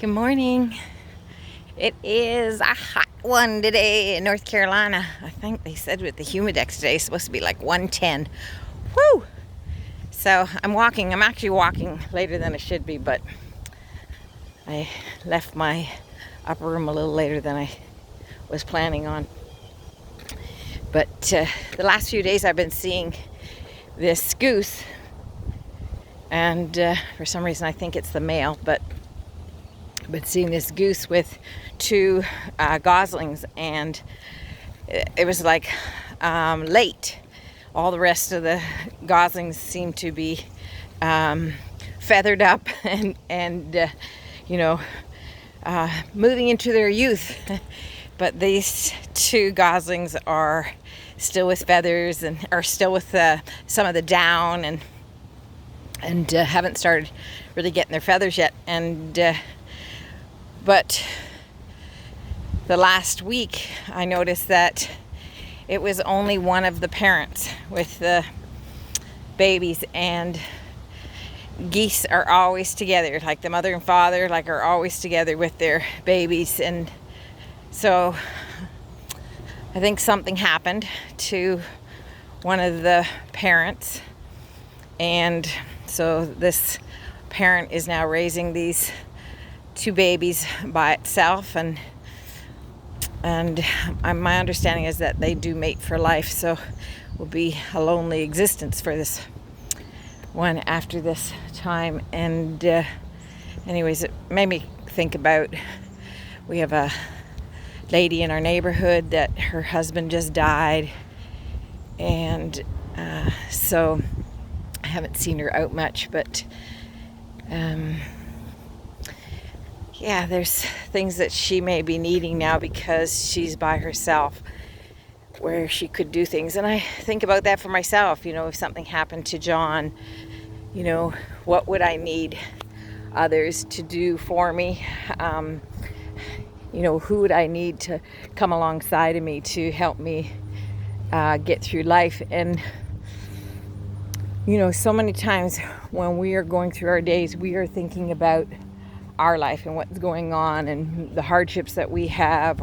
Good morning. It is a hot one today in North Carolina. I think they said with the humidex today it's supposed to be like 110. Woo! So I'm walking. I'm actually walking later than I should be, but I left my upper room a little later than I was planning on. But the last few days I've been seeing this goose, and for some reason I think it's the male, but I've been seeing this goose with two goslings, and it was like late. All the rest of the goslings seem to be feathered up and moving into their youth. But these two goslings are still with feathers and are still with some of the down and haven't started really getting their feathers yet. But the last week I noticed that it was only one of the parents with the babies, and geese are always together, like the mother and father are always together with their babies. And so I think something happened to one of the parents, and so this parent is now raising these two babies by itself, and my understanding is that they do mate for life, so it will be a lonely existence for this one after this time. And anyways, it made me think about, we have a lady in our neighborhood that her husband just died, and so I haven't seen her out much, but yeah, there's things that she may be needing now because she's by herself, where she could do things. And I think about that for myself. If something happened to John, what would I need others to do for me? Who would I need to come alongside of me to help me get through life? And so many times when we are going through our days, we are thinking about our life and what's going on and the hardships that we have,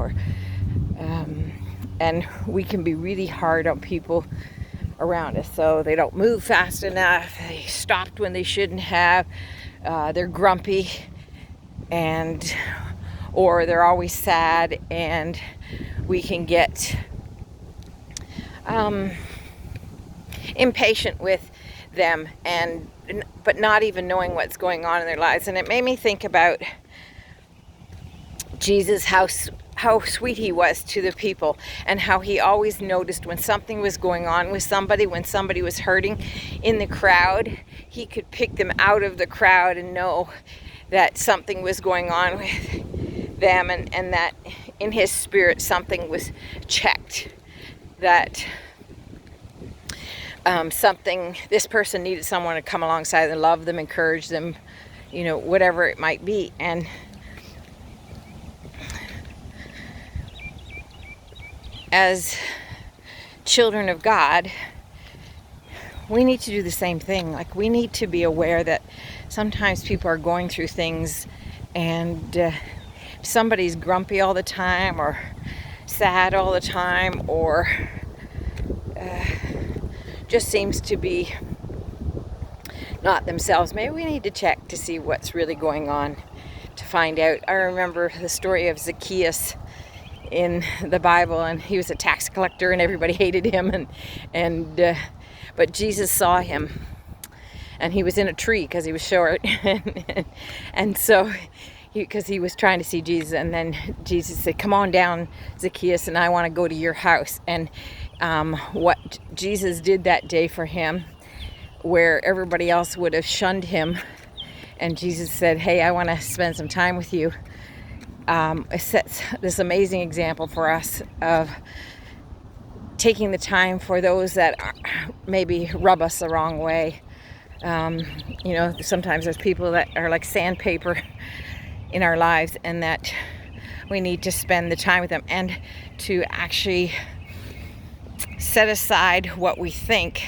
and we can be really hard on people around us. So they don't move fast enough, they stopped when they shouldn't have, they're grumpy, or they're always sad, and we can get impatient with them, but not even knowing what's going on in their lives. And it made me think about Jesus, how sweet he was to the people, and how he always noticed when something was going on with somebody, when somebody was hurting in the crowd. He could pick them out of the crowd and know that something was going on with them, and that in his spirit something was checked, that this person needed someone to come alongside and love them, encourage them, whatever it might be. And as children of God, we need to do the same thing. We need to be aware that sometimes people are going through things, and somebody's grumpy all the time, or sad all the time, or just seems to be not themselves. Maybe we need to check to see what's really going on, to find out. I remember the story of Zacchaeus in the Bible, and he was a tax collector and everybody hated him, but Jesus saw him, and he was in a tree because he was short and so because he was trying to see Jesus. And then Jesus said, "Come on down, Zacchaeus, and I want to go to your house." And what Jesus did that day for him, where everybody else would have shunned him, and Jesus said, "Hey, I want to spend some time with you," it sets this amazing example for us of taking the time for those that maybe rub us the wrong way. Sometimes there's people that are like sandpaper in our lives, and that we need to spend the time with them, and to actually set aside what we think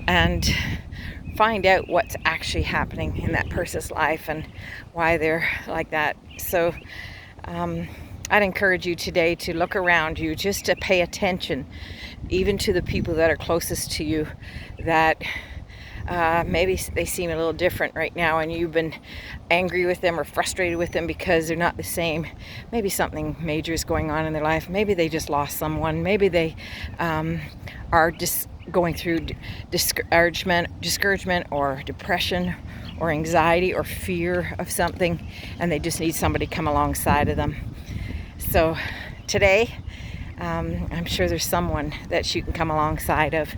and find out what's actually happening in that person's life and why they're like that. So I'd encourage you today to look around you, just to pay attention, even to the people that are closest to you, that maybe they seem a little different right now and you've been angry with them or frustrated with them because they're not the same. Maybe something major is going on in their life. Maybe they just lost someone. Maybe they are just going through discouragement or depression or anxiety or fear of something, and they just need somebody to come alongside of them. So today, I'm sure there's someone that you can come alongside of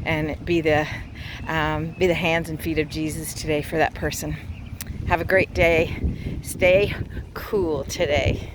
and be the hands and feet of Jesus today for that person. Have a great day. Stay cool today.